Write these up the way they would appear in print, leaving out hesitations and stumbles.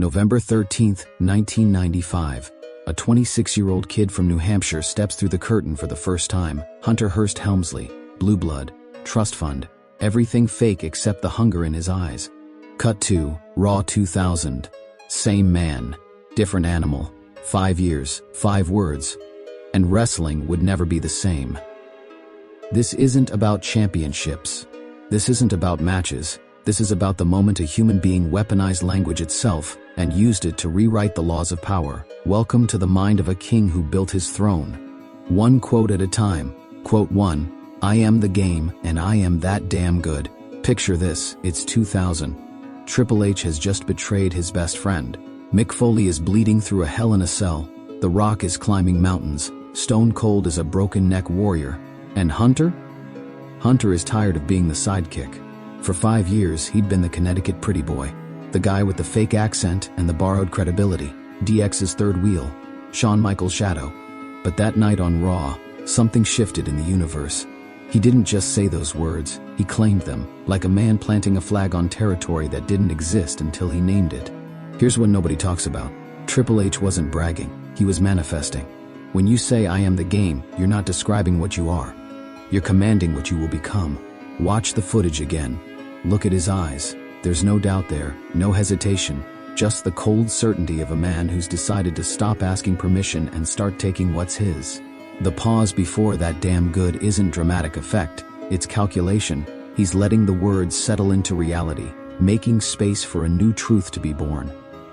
November 13, 1995. A 26-year-old kid from New Hampshire steps through the curtain for the first time. Hunter Hearst Helmsley, blue blood, trust fund, everything fake except the hunger in his eyes. Cut to Raw 2000. Same man, different animal. 5 years, 5 words. And wrestling would never be the same. This isn't about championships. This isn't about matches. This is about the moment a human being weaponized language itself and used it to rewrite the laws of power. Welcome to the mind of a king who built his throne. One quote at a time. Quote 1. I am the game, and I am that damn good. Picture this, it's 2000. Triple H has just betrayed his best friend. Mick Foley is bleeding through a hell in a cell. The Rock is climbing mountains. Stone Cold is a broken neck warrior. And Hunter? Hunter is tired of being the sidekick. For 5 years, he'd been the Connecticut pretty boy. The guy with the fake accent and the borrowed credibility. DX's third wheel. Shawn Michaels' shadow. But that night on Raw, something shifted in the universe. He didn't just say those words, he claimed them, like a man planting a flag on territory that didn't exist until he named it. Here's what nobody talks about. Triple H wasn't bragging, he was manifesting. When you say I am the game, you're not describing what you are. You're commanding what you will become. Watch the footage again. Look at his eyes. There's no doubt there, no hesitation, just the cold certainty of a man who's decided to stop asking permission and start taking what's his. The pause before that damn good isn't dramatic effect, it's calculation. He's letting the words settle into reality, making space for a new truth to be born.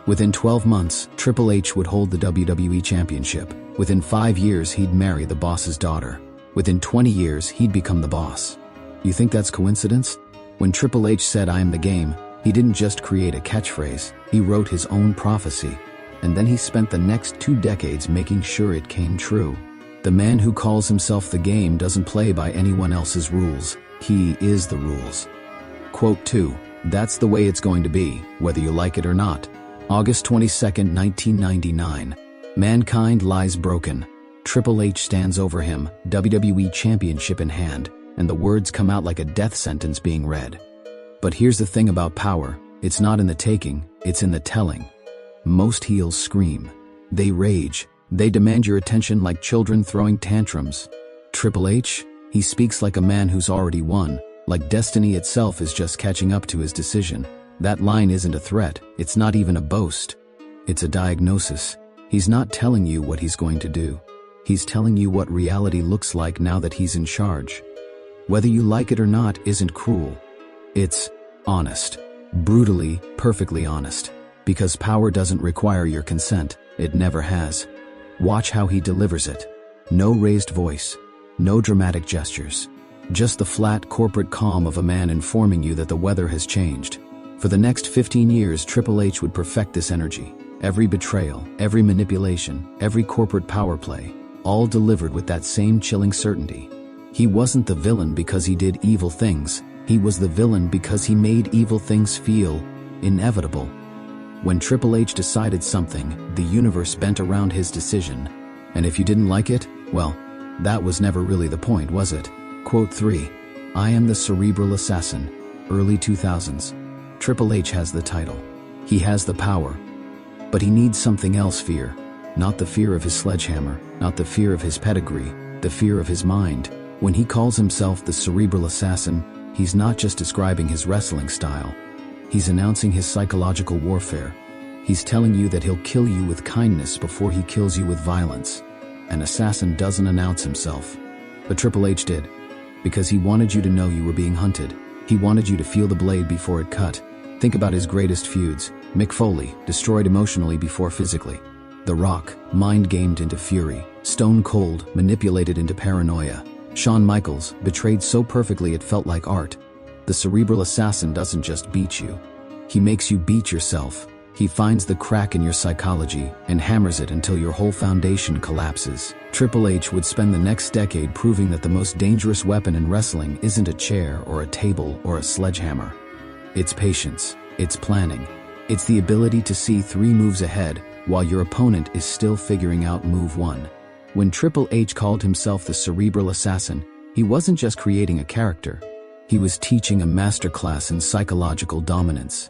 Within 12 months, Triple H would hold the WWE Championship. Within 5 years, he'd marry the boss's daughter. Within 20 years, he'd become the boss. You think that's coincidence? When Triple H said I am the game, he didn't just create a catchphrase, he wrote his own prophecy. And then he spent the next 2 decades making sure it came true. The man who calls himself the game doesn't play by anyone else's rules. He is the rules. Quote 2. That's the way it's going to be, whether you like it or not. August 22, 1999. Mankind lies broken. Triple H stands over him, WWE Championship in hand, and the words come out like a death sentence being read. But here's the thing about power, it's not in the taking, it's in the telling. Most heels scream. They rage. They demand your attention like children throwing tantrums. Triple H? He speaks like a man who's already won, like destiny itself is just catching up to his decision. That line isn't a threat, it's not even a boast. It's a diagnosis. He's not telling you what he's going to do. He's telling you what reality looks like now that he's in charge. Whether you like it or not isn't cruel. It's honest. Brutally, perfectly honest. Because power doesn't require your consent, it never has. Watch how he delivers it. No raised voice, no dramatic gestures. Just the flat corporate calm of a man informing you that the weather has changed. For the next 15 years, Triple H would perfect this energy. Every betrayal, every manipulation, every corporate power play, all delivered with that same chilling certainty. He wasn't the villain because he did evil things. He was the villain because he made evil things feel inevitable. When Triple H decided something, the universe bent around his decision. And if you didn't like it, well, that was never really the point, was it? Quote 3. I am the cerebral assassin. Early 2000s. Triple H has the title. He has the power. But he needs something else, fear. Not the fear of his sledgehammer, not the fear of his pedigree, the fear of his mind. When he calls himself the cerebral assassin, he's not just describing his wrestling style. He's announcing his psychological warfare. He's telling you that he'll kill you with kindness before he kills you with violence. An assassin doesn't announce himself. But Triple H did. Because he wanted you to know you were being hunted. He wanted you to feel the blade before it cut. Think about his greatest feuds. Mick Foley, destroyed emotionally before physically. The Rock, mind-gamed into fury. Stone Cold, manipulated into paranoia. Shawn Michaels, betrayed so perfectly it felt like art. The cerebral assassin doesn't just beat you. He makes you beat yourself. He finds the crack in your psychology and hammers it until your whole foundation collapses. Triple H would spend the next decade proving that the most dangerous weapon in wrestling isn't a chair or a table or a sledgehammer. It's patience. It's planning. It's the ability to see 3 moves ahead while your opponent is still figuring out move 1. When Triple H called himself the cerebral assassin, he wasn't just creating a character. He was teaching a masterclass in psychological dominance.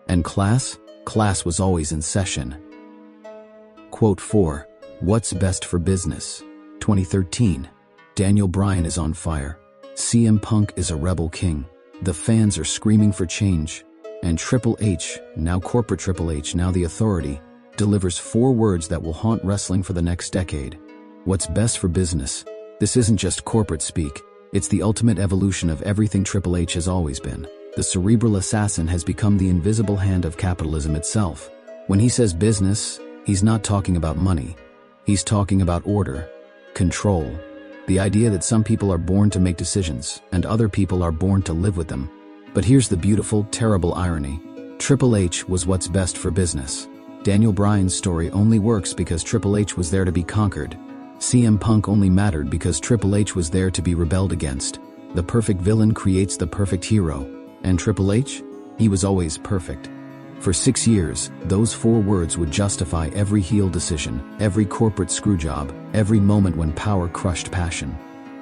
And class? Class was always in session. Quote 4. What's best for business? 2013. Daniel Bryan is on fire. CM Punk is a rebel king. The fans are screaming for change. And Triple H, now corporate Triple H, now the authority, delivers 4 words that will haunt wrestling for the next decade. What's best for business? This isn't just corporate speak. It's the ultimate evolution of everything Triple H has always been. The cerebral assassin has become the invisible hand of capitalism itself. When he says business, he's not talking about money. He's talking about order, control, the idea that some people are born to make decisions and other people are born to live with them. But here's the beautiful, terrible irony. Triple H was what's best for business. Daniel Bryan's story only works because Triple H was there to be conquered. CM Punk only mattered because Triple H was there to be rebelled against. The perfect villain creates the perfect hero. And Triple H? He was always perfect. For 6 years, those 4 words would justify every heel decision, every corporate screwjob, every moment when power crushed passion.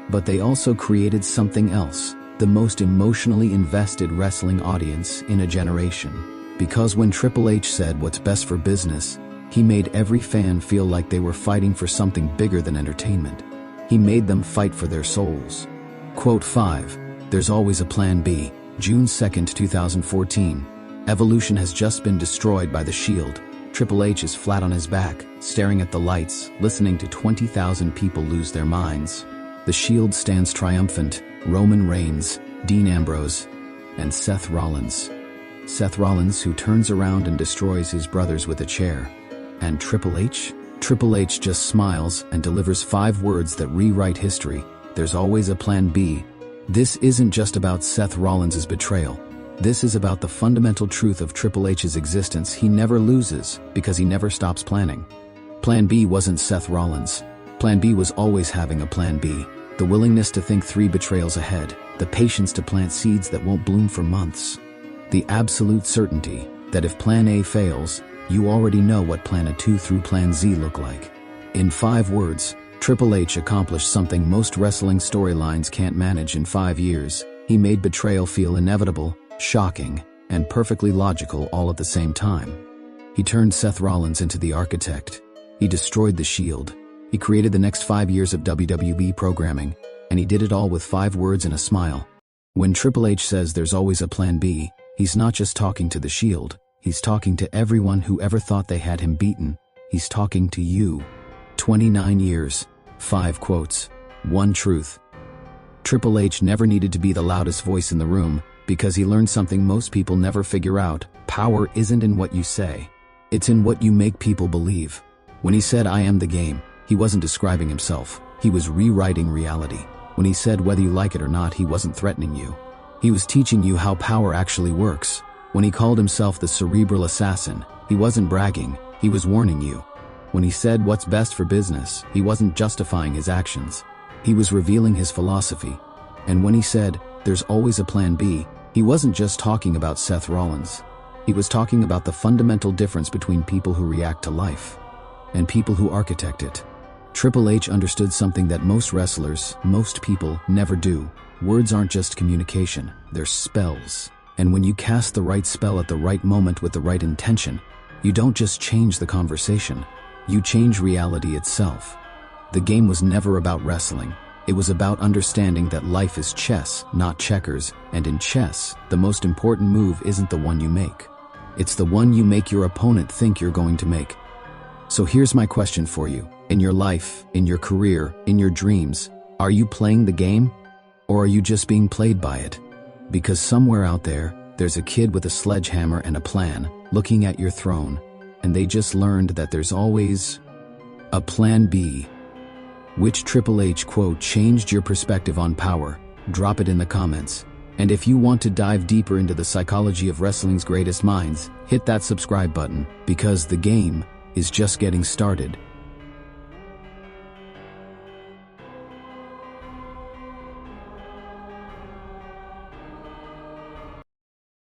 But they also created something else, the most emotionally invested wrestling audience in a generation. Because when Triple H said what's best for business, he made every fan feel like they were fighting for something bigger than entertainment. He made them fight for their souls. Quote 5. There's always a plan B. June 2, 2014. Evolution has just been destroyed by the Shield. Triple H is flat on his back, staring at the lights, listening to 20,000 people lose their minds. The Shield stands triumphant. Roman Reigns, Dean Ambrose, and Seth Rollins. Seth Rollins, who turns around and destroys his brothers with a chair. And Triple H? Triple H just smiles and delivers 5 words that rewrite history. There's always a plan B. This isn't just about Seth Rollins' betrayal. This is about the fundamental truth of Triple H's existence. He never loses because he never stops planning. Plan B wasn't Seth Rollins. Plan B was always having a plan B. The willingness to think 3 betrayals ahead. The patience to plant seeds that won't bloom for months. The absolute certainty that if Plan A fails, you already know what Plan 2 through Plan Z look like. In 5 words, Triple H accomplished something most wrestling storylines can't manage in 5 years. He made betrayal feel inevitable, shocking, and perfectly logical all at the same time. He turned Seth Rollins into the architect. He destroyed the Shield. He created the next 5 years of WWE programming, and he did it all with 5 words and a smile. When Triple H says there's always a plan B, he's not just talking to the Shield. He's talking to everyone who ever thought they had him beaten. He's talking to you. 29 years, 5 quotes, 1 truth. Triple H never needed to be the loudest voice in the room, because he learned something most people never figure out. Power isn't in what you say. It's in what you make people believe. When he said, "I am the game," he wasn't describing himself. He was rewriting reality. When he said, "Whether you like it or not," he wasn't threatening you. He was teaching you how power actually works. When he called himself the cerebral assassin, he wasn't bragging. He was warning you. When he said what's best for business, he wasn't justifying his actions. He was revealing his philosophy. And when he said, "There's always a plan B," he wasn't just talking about Seth Rollins. He was talking about the fundamental difference between people who react to life and people who architect it. Triple H understood something that most wrestlers, most people, never do. Words aren't just communication, they're spells. And when you cast the right spell at the right moment with the right intention, you don't just change the conversation, you change reality itself. The game was never about wrestling. It was about understanding that life is chess, not checkers, and in chess, the most important move isn't the one you make. It's the one you make your opponent think you're going to make. So here's my question for you. In your life, in your career, in your dreams, are you playing the game? Or are you just being played by it? Because somewhere out there, there's a kid with a sledgehammer and a plan, looking at your throne, and they just learned that there's always a plan B. Which Triple H quote changed your perspective on power? Drop it in the comments. And if you want to dive deeper into the psychology of wrestling's greatest minds, hit that subscribe button, because the game is just getting started.